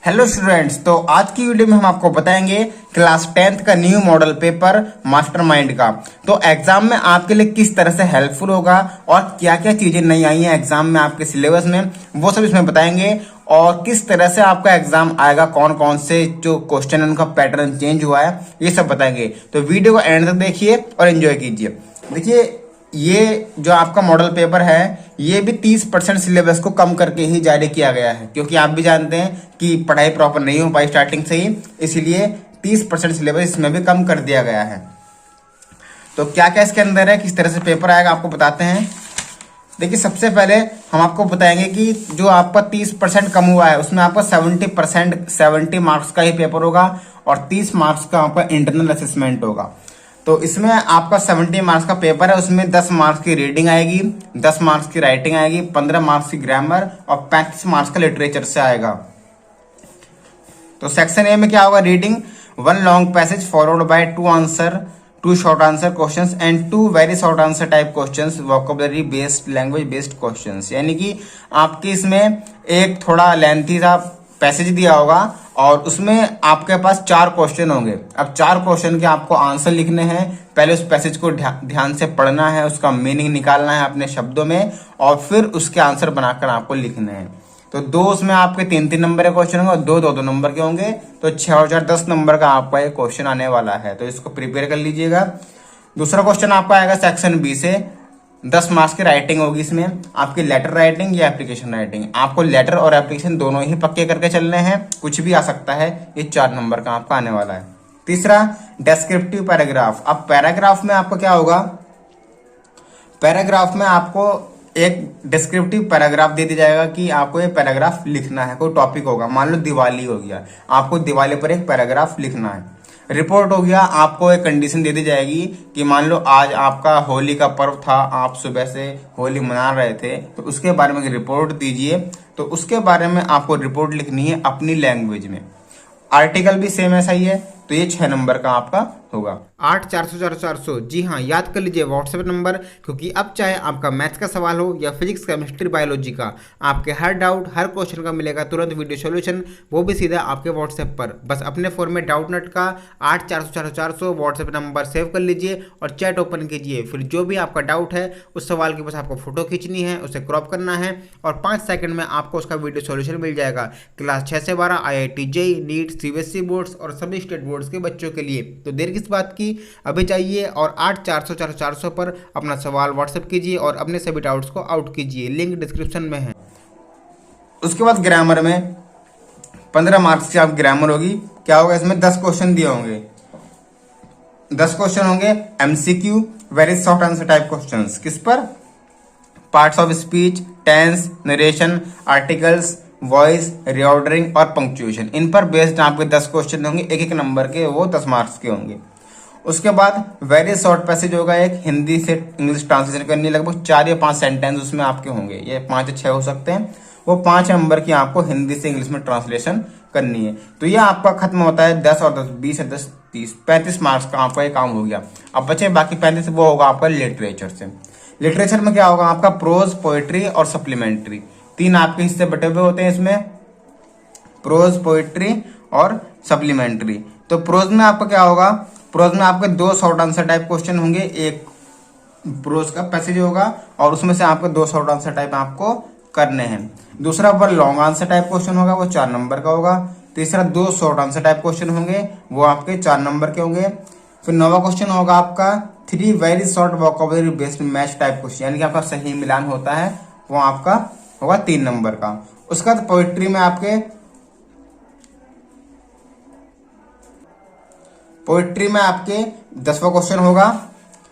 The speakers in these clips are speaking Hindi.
हेलो स्टूडेंट्स, तो आज की वीडियो में हम आपको बताएंगे क्लास 10th का न्यू मॉडल पेपर मास्टरमाइंड का। तो एग्जाम में आपके लिए किस तरह से हेल्पफुल होगा और क्या क्या चीजें नई आई हैं एग्जाम में आपके सिलेबस में, वो सब इसमें बताएंगे। और किस तरह से आपका एग्जाम आएगा, कौन कौन से जो क्वेश्चन उनका पैटर्न चेंज हुआ है, ये सब बताएंगे। तो वीडियो को एंड तक देखिए और एंजॉय कीजिए। देखिए, ये जो आपका मॉडल पेपर है ये भी 30% सिलेबस को कम करके ही जारी किया गया है, क्योंकि आप भी जानते हैं कि पढ़ाई प्रॉपर नहीं हो पाई स्टार्टिंग से ही, इसलिए 30% सिलेबस इसमें भी कम कर दिया गया है। तो क्या क्या इसके अंदर है, किस तरह से पेपर आएगा, आपको बताते हैं। देखिए, सबसे पहले हम आपको बताएंगे कि जो आपका 30% कम हुआ है उसमें आपका 70 मार्क्स का ही पेपर होगा और 30 मार्क्स का आपका इंटरनल असेसमेंट होगा। तो इसमें आपका 70 मार्क्स का पेपर है, उसमें 10 मार्क्स की रीडिंग आएगी, 10 मार्क्स की राइटिंग आएगी, 15 मार्क्स की ग्रामर और 35 मार्क्स का लिटरेचर से आएगा। तो सेक्शन ए में क्या होगा, reading 1 long passage followed by 2 short answer questions and 2 very short answer type questions, vocabulary based, language based questions. यानी कि आपके इसमें एक थोड़ा लेंथी सा पैसेज दिया होगा और उसमें आपके पास 4 क्वेश्चन होंगे। अब 4 क्वेश्चन के आपको आंसर लिखने हैं। पहले उस पैसेज को ध्यान से पढ़ना है, उसका मीनिंग निकालना है अपने शब्दों में और फिर उसके आंसर बनाकर आपको लिखने हैं। तो 2 उसमें आपके 3-3 नंबर के क्वेश्चन होंगे और 2-2 नंबर के होंगे। तो 6 और 4 10 नंबर का आपका एक क्वेश्चन आने वाला है, तो इसको प्रिपेयर कर लीजिएगा। दूसरा क्वेश्चन आपका आएगा सेक्शन बी से, 10 मार्क्स की राइटिंग होगी। इसमें आपकी लेटर राइटिंग या एप्लीकेशन राइटिंग, आपको लेटर और एप्लीकेशन दोनों ही पक्के करके चलने हैं, कुछ भी आ सकता है। ये 4 नंबर का आपका आने वाला है। तीसरा डेस्क्रिप्टिव पैराग्राफ। अब पैराग्राफ में आपको क्या होगा, पैराग्राफ में आपको एक डिस्क्रिप्टिव पैराग्राफ दे दिया जाएगा कि आपको ये पैराग्राफ लिखना है। कोई टॉपिक होगा, मान लो दिवाली हो गया, आपको दिवाली पर एक पैराग्राफ लिखना है। रिपोर्ट हो गया, आपको एक कंडीशन दे दी जाएगी कि मान लो आज आपका होली का पर्व था, आप सुबह से होली मना रहे थे, तो उसके बारे में रिपोर्ट दीजिए। तो उसके बारे में आपको रिपोर्ट लिखनी है अपनी लैंग्वेज में। आर्टिकल भी सेम ऐसा ही है, तो ये 6 नंबर का आपका होगा। 8 400 400 जी हाँ, याद कर लीजिए व्हाट्सएप नंबर, क्योंकि अब चाहे आपका मैथ्स का सवाल हो या फिजिक्स, केमिस्ट्री, बायोलॉजी का, आपके हर डाउट, हर क्वेश्चन का मिलेगा तुरंत वीडियो सॉल्यूशन, वो भी सीधा आपके व्हाट्सएप पर। बस अपने फोन में डाउटनेट का 8 400 400 व्हाट्सएप नंबर सेव कर लीजिए और चैट ओपन कीजिए। फिर जो भी आपका डाउट है उस सवाल की बस आपको फोटो खींचनी है, उसे क्रॉप करना है और 5 सेकंड में आपको उसका वीडियो सॉल्यूशन मिल जाएगा। क्लास 6 से 12 IIT JEE NEET CBSE boards और सभी स्टेट बोर्ड्स के बच्चों के लिए। तो देर किस बात की, अभी जाइए और 8 400 400 पर अपना सवाल व्हाट्सएप कीजिए और अपने सभी डाउट्स को आउट कीजिए, लिंक डिस्क्रिप्शन में है। उसके बाद ग्रामर में 15 मार्क्स की आप ग्रामर होगी। क्या होगा, इसमें 10 क्वेश्चन दिए होंगे, 10 क्वेश्चन होंगे MCQ, very short answer type questions. किस पर, parts of speech, tense, narration, articles, voice, reordering और पंक्चुएशन। इन पर बेस्ड आपके 10 क्वेश्चन होंगे, एक एक नंबर के, वो 10 मार्क्स के होंगे। उसके बाद वेरी शॉर्ट पैसेज होगा, एक हिंदी से इंग्लिश ट्रांसलेशन करनी है, लगभग 4 या 5 सेंटेंस उसमें आपके होंगे, ये 5 या 6 हो सकते हैं। वो 5 नंबर की आपको हिंदी से इंग्लिश में ट्रांसलेशन करनी है। तो ये आपका खत्म होता है 10 और 10 20 और 10 30 35 मार्क्स का आपका ये काम हो गया। अब बचे बाकी 35, वो होगा आपका लिटरेचर से। लिटरेचर में क्या होगा, आपका प्रोज, पोएट्री और सप्लीमेंट्री, 3 आपके हिस्से बटे हुए होते हैं इसमें, प्रोज, पोएट्री और सप्लीमेंट्री। तो प्रोज में आपका क्या होगा, प्रोज में आपके 2 शॉर्ट आंसर टाइप क्वेश्चन होंगे, एक प्रोज का पैसेज होगा और उसमें से आपको 2 शॉर्ट आंसर टाइप आपको करने हैं। दूसरा one long answer type question होगा, वो 4 नंबर का होगा। तीसरा 2 शॉर्ट आंसर टाइप क्वेश्चन होंगे, वो आपके 4 नंबर के होंगे। फिर 9वां क्वेश्चन होगा आपका 3 very short vocabulary based match type question, यानी कि आपका सही मिलान होता है, वो आपका होगा 3 नंबर का। उसका पोएट्री में आपके 10वां क्वेश्चन होगा,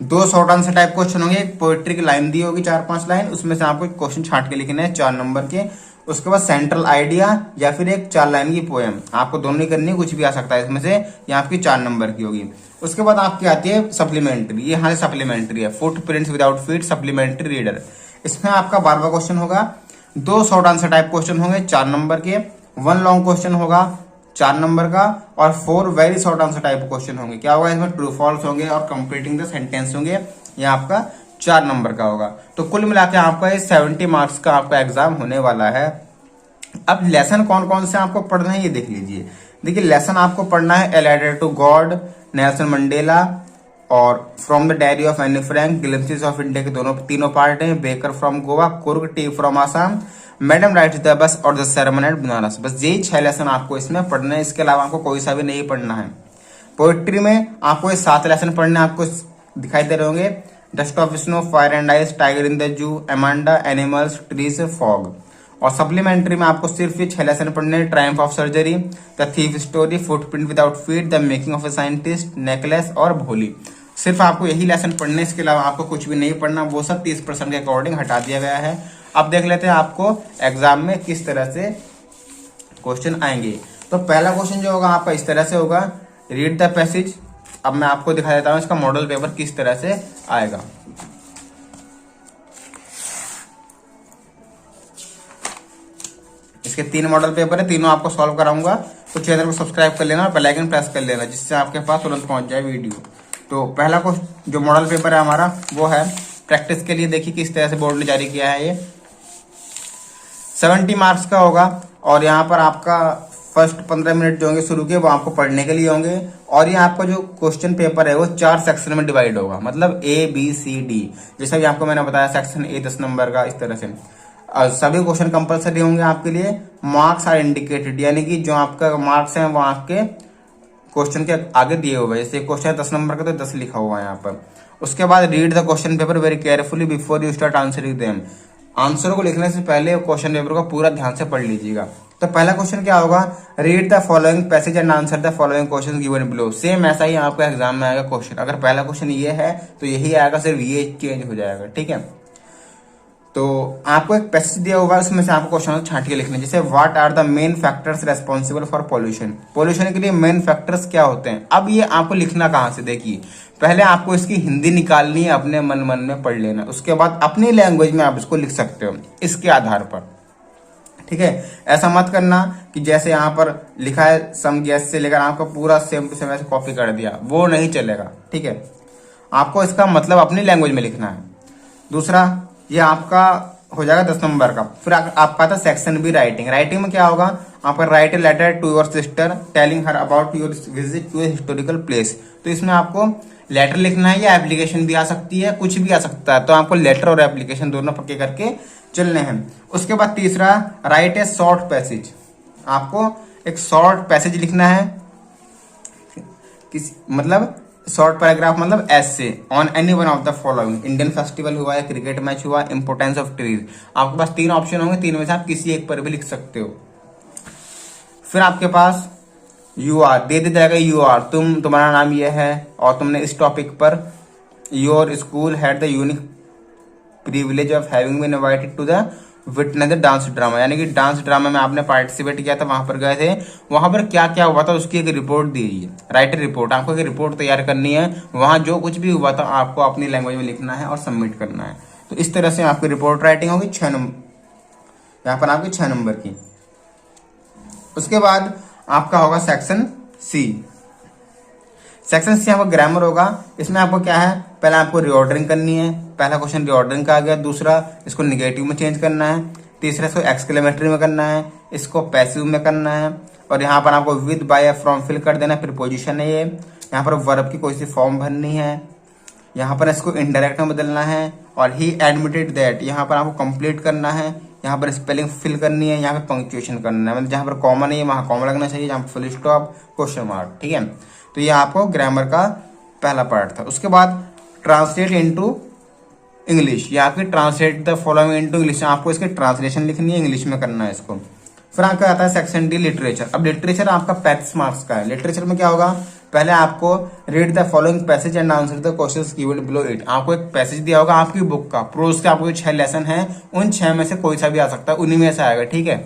2 शॉर्ट आंसर टाइप क्वेश्चन होंगे, एक पोएट्री की लाइन दी होगी 4-5 लाइन, उसमें से आपको क्वेश्चन छांट के लिखने हैं 4 नंबर के। उसके बाद सेंट्रल आइडिया या फिर एक 4 लाइन की पोएम, आपको दोनों ही करनी है, कुछ भी आ सकता है इसमें से, ये आपकी 4 नंबर की होगी। उसके बाद आपकी आती है सप्लीमेंट्री, ये यहाँ से सप्लीमेंट्री है, foot prints without feet supplementary reader. इसमें आपका 12वां क्वेश्चन होगा, 2 शॉर्ट आंसर टाइप क्वेश्चन होंगे 4 नंबर के, 1 लॉन्ग क्वेश्चन होगा 4 नंबर का और 4 very short answer type question होंगे। क्या होगा इसमें, ट्रू फॉल्स होंगे और कंप्लीटिंग द सेंटेंस होंगे, ये आपका 4 नंबर का होगा। तो कुल मिला के आपका ये 70 मार्क्स का आपका एग्जाम होने वाला है। अब लेसन कौन कौन से आपको पढ़ना है ये देख लीजिए। देखिए लेसन आपको पढ़ना है a letter to God, Nelson Mandela, और from the diary of Anne Frank, glimpses of India के तीनों पार्ट हैं, baker from Goa, Coorg tea from Assam, madam rides the bus और द सरमन एट बनारस। बस यही 6 लेसन आपको इसमें पढ़ना है, इसके अलावा आपको कोई सा भी नहीं पढ़ना है। पोएट्री में आपको ये 7 लेसन पढ़ने आपको दिखाई दे रहे होंगे। Dust of snow, fire and ice, tiger in the zoo, Amanda, animals, trees, fog. और सप्लीमेंट्री में आपको सिर्फ ये 6 लेसन पढ़ने हैं। Triumph of surgery, the thief story, footprint without feet, the making of a scientist, necklace और भोली। सिर्फ आपको यही लेसन पढ़ने, इसके अलावा आपको कुछ भी नहीं पढ़ना। वो सब 30% के अकॉर्डिंग हटा दिया गया है। अब देख लेते हैं आपको एग्जाम में किस तरह से क्वेश्चन आएंगे। तो पहला क्वेश्चन जो होगा आपका इस तरह से होगा, रीड द पैसेज। अब मैं आपको दिखा देता हूं इसका मॉडल पेपर किस तरह से आएगा। इसके 3 मॉडल पेपर है, तीनों आपको सॉल्व कराऊंगा। तो चैनल को सब्सक्राइब कर लेना और बेल आइकन प्रेस कर लेना, जिससे आपके पास तुरंत पहुंच जाए वीडियो। तो पहला क्वेश्चन जो मॉडल पेपर है हमारा वो है प्रैक्टिस के लिए। देखिए किस तरह से बोर्ड ने जारी किया है। ये 70 मार्क्स का होगा और यहाँ पर आपका फर्स्ट 15 मिनट जो होंगे शुरू के वो आपको पढ़ने के लिए होंगे। और ये आपका जो क्वेश्चन पेपर है वो 4 सेक्शन में डिवाइड होगा, मतलब ABCD। जैसा कि आपको मैंने बताया सेक्शन A 10 नंबर का, इस तरह से सभी क्वेश्चन कंपलसरी होंगे आपके लिए। मार्क्स आर इंडिकेटेड, यानी कि जो आपका मार्क्स हैं वो आपके क्वेश्चन के आगे दिए हुए हैं। जैसे क्वेश्चन 10 नंबर का तो 10 लिखा हुआ है यहाँ पर। उसके बाद read the question paper very carefully before you start answering them. Answer को लिखने से पहले क्वेश्चन पेपर को पूरा ध्यान से पढ़ लीजिएगा। तो पहला क्वेश्चन क्या होगा, read the following passage and answer the following question given below. Same ऐसा ही आपका एग्जाम में आएगा क्वेश्चन। अगर पहला क्वेश्चन ये है तो यही आएगा, सिर्फ ये चेंज हो जाएगा, ठीक है। तो आपको एक पैसेज दिया होगा, उसमें से आपको क्वेश्चन छांट के लिखने, जैसे what are the main factors responsible for pollution. Pollution के लिए मेन फैक्टर्स क्या होते हैं। अब ये आपको लिखना कहाँ से, देखिए पहले आपको इसकी हिंदी निकालनी है, अपने मन मन में पढ़ लेना, उसके बाद अपनी लैंग्वेज में आप इसको लिख सकते हो इसके आधार पर, ठीक है। ऐसा मत करना कि जैसे यहाँ पर लिखा है सम गैस से लेकर आपका पूरा सेम टू सेम ऐसे कॉपी कर दिया, वो नहीं चलेगा, ठीक है। आपको इसका मतलब अपनी लैंग्वेज में लिखना है। दूसरा ये आपका हो जाएगा 10 नंबर का। फिर आपका था सेक्शन बी राइटिंग। राइटिंग में क्या होगा, आपका write a letter to your sister telling her about your visit to a historical place. तो इसमें आपको लेटर लिखना है या एप्लीकेशन भी आ सकती है, कुछ भी आ सकता है। तो आपको लेटर और एप्लीकेशन दोनों पक्के करके चलने हैं। उसके बाद तीसरा राइट ए शॉर्ट पैसेज। आपको एक शॉर्ट पैसेज लिखना है, मतलब शॉर्ट पैराग्राफ मतलब ऐसे on any one of the following. Indian festival हुआ है, क्रिकेट मैच हुआ, इंपोर्टेंस ऑफ ट्रीज। आपके पास 3 ऑप्शन होंगे, 3 में से आप किसी एक पर भी लिख सकते हो। फिर आपके पास यू आर दे दिया जाएगा। यू आर तुम्हारा नाम यह है और तुमने इस टॉपिक पर your school had the unique privilege of having been invited to the witness the dance drama, यानी कि डांस ड्रामा में आपने पार्टिसिपेट किया था, वहां पर गए थे, वहां पर क्या क्या हुआ था उसकी एक रिपोर्ट दी है। राइट रिपोर्ट, आपको एक रिपोर्ट तैयार करनी है, वहां जो कुछ भी हुआ था आपको अपनी लैंग्वेज में लिखना है और सबमिट करना है। तो इस तरह से आपकी रिपोर्ट राइटिंग होगी 6 नंबर, यहाँ पर आपकी 6 नंबर की। उसके बाद आपका होगा सेक्शन सी। सेक्शन सी आपका ग्रामर होगा। इसमें आपको क्या है, पहले आपको रिऑर्डरिंग करनी है। पहला क्वेश्चन रिऑर्डरिंग का आ गया। दूसरा इसको निगेटिव में चेंज करना है। तीसरा इसको एक्सक्लेमेटरी में करना है। इसको पैसिव में करना है। और यहाँ पर आपको विद बाय या फ्रॉम फिल कर देना है। प्रीपोजिशन है ये। यहाँ पर वर्ब की कोई सी फॉर्म भरनी है। यहाँ पर इसको इनडायरेक्ट में बदलना है। और ही एडमिटेड दैट यहाँ पर आपको कंप्लीट करना है। यहाँ पर स्पेलिंग फिल करनी है। यहाँ पर पंक्चुएशन करना है, मतलब जहाँ पर कॉमा नहीं है वहाँ कॉमा लगना चाहिए, जहाँ पर फुल स्टॉप क्वेश्चन मार्क, ठीक है। तो ये आपको ग्रामर का पहला पार्ट था। उसके बाद ट्रांसलेट इनटू इंग्लिश, या आपकी translate the following into English, आपको इसकी ट्रांसलेशन लिखनी है, इंग्लिश में करना है इसको। फिर आपका आता है सेक्शन डी लिटरेचर। अब लिटरेचर आपका 35 मार्क्स का है। लिटरेचर में क्या होगा, पहले आपको read the following passage and answer the questions given below it. आपको एक पैसेज दिया होगा आपकी बुक का, प्रोज के आपको 6 लेसन है, उन 6 में से कोई सा भी आ सकता है, उन्हीं में से आएगा, ठीक है।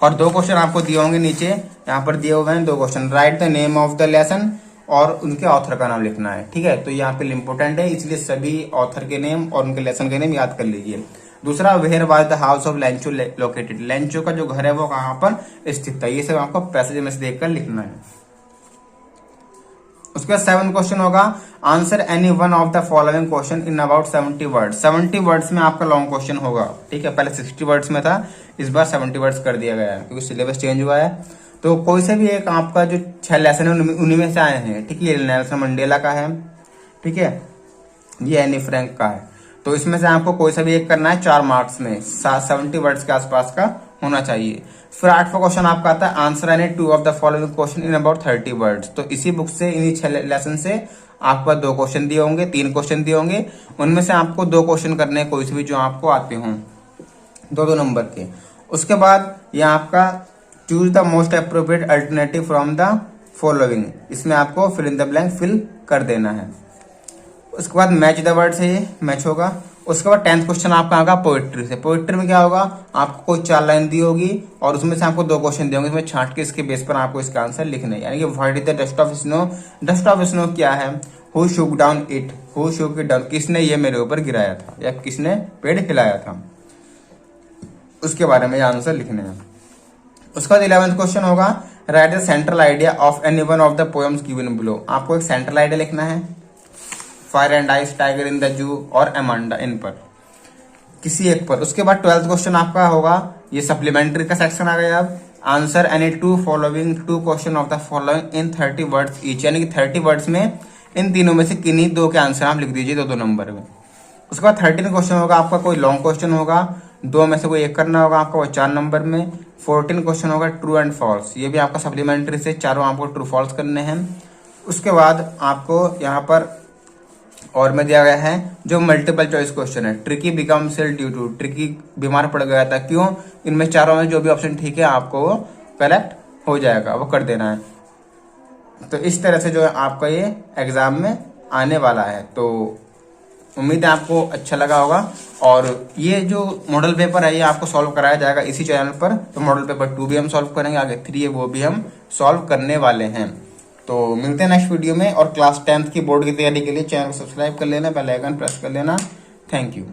और 2 क्वेश्चन आपको दिए होंगे नीचे, यहाँ पर दिए हुए हैं 2 question. Right the name of the lesson और उनके ऑथर का नाम लिखना है, ठीक है। तो ये यहाँ पे इंपॉर्टेंट है, इसलिए सभी ऑथर के नेम और उनके लेसन के नेम याद कर लीजिए। दूसरा, where was the house of Lencho located. Lencho का जो घर है वो कहाँ पर स्थित था, ये सब आपको पैसेज में से देखकर लिखना है। उसके बाद 7 क्वेश्चन होगा, answer any one of the following question in about 70 words. 70 words में आपका लॉन्ग क्वेश्चन होगा, ठीक है। पहले 60 वर्ड्स में था, इस बार 70 वर्ड्स कर दिया गया है क्योंकि सिलेबस चेंज हुआ है। तो कोई से भी एक आपका जो 6 लेसन है उन्हीं में से आए हैं, ठीक है। ये नेल्सन मंडेला का है, ठीक है, ये एनी फ्रैंक का है। तो इसमें से आपको कोई सा भी एक करना है 4 मार्क्स में, 70 वर्ड्स के आसपास का होना चाहिए। फिर 8वां क्वेश्चन आपका आता है, answer any 2 of the following question in about 30 words. तो इसी बुक से, इन्हीं 6 लेसन से आपके पास 2 क्वेश्चन दिए होंगे, 3 क्वेश्चन दिए होंगे, उनमें से आपको 2 क्वेश्चन करने हैं कोई से भी जो आपको आते हों, 2-2 नंबर के। उसके बाद ये आपका choose the most appropriate alternative from the following, इसमें आपको fill in the blank fill कर देना है। उसके बाद मैच द वर्ड से ये मैच होगा। उसके बाद 10th क्वेश्चन आपका आएगा पोएट्री से। पोएट्री में क्या होगा, आपको कोई 4 लाइन दी होगी और उसमें से आपको 2 क्वेश्चन दिए होंगे, इसमें छांट के इसके बेस पर आपको इसका आंसर लिखना है। यानी कि what is the dust of snow, dust of snow क्या है, who shook down it, who shook it down, किसने ये मेरे ऊपर गिराया था या किसने पेड़ हिलाया था, उसके बारे में आंसर लिखने हैं। उसका 11th क्वेश्चन होगा, right the central idea of any one of the poems given below. आपको एक सेंट्रल आइडिया लिखना है, fire and ice, tiger in the जू और अमांडा, इन पर किसी एक पर। उसके बाद 12th क्वेश्चन आपका होगा, ये सप्लीमेंट्री का सेक्शन आ गया। अब answer any 2 question of the following in 30 words each, यानी कि 30 वर्ड्स में इन तीनों में से किन्हीं 2 के आंसर आप लिख दीजिए 2-2 नंबर में। उसके बाद 13th क्वेश्चन होगा आपका, कोई लॉन्ग क्वेश्चन होगा, 2 में से कोई एक करना होगा आपका, वो 4 नंबर में। 14 क्वेश्चन होगा ट्रू एंड फॉल्स, ये भी आपका सप्लीमेंट्री से, चारों आपको ट्रू फॉल्स करने हैं। उसके बाद आपको यहाँ पर और में दिया गया है जो मल्टीपल चॉइस क्वेश्चन है, tricky become ill due to, tricky बीमार पड़ गया था क्यों, इनमें चारों में जो भी ऑप्शन ठीक है आपको वो करेक्ट हो जाएगा, वो कर देना है। तो इस तरह से जो है आपका ये एग्जाम में आने वाला है। तो उम्मीद है आपको अच्छा लगा होगा। और ये जो मॉडल पेपर है ये आपको सॉल्व कराया जाएगा इसी चैनल पर। तो मॉडल पेपर 2 भी हम सॉल्व करेंगे, आगे 3 है वो भी हम सॉल्व करने वाले हैं। तो मिलते हैं नेक्स्ट वीडियो में। और क्लास 10th की बोर्ड की तैयारी के लिए चैनल को सब्सक्राइब कर लेना, बेल आइकन प्रेस कर लेना। Thank you.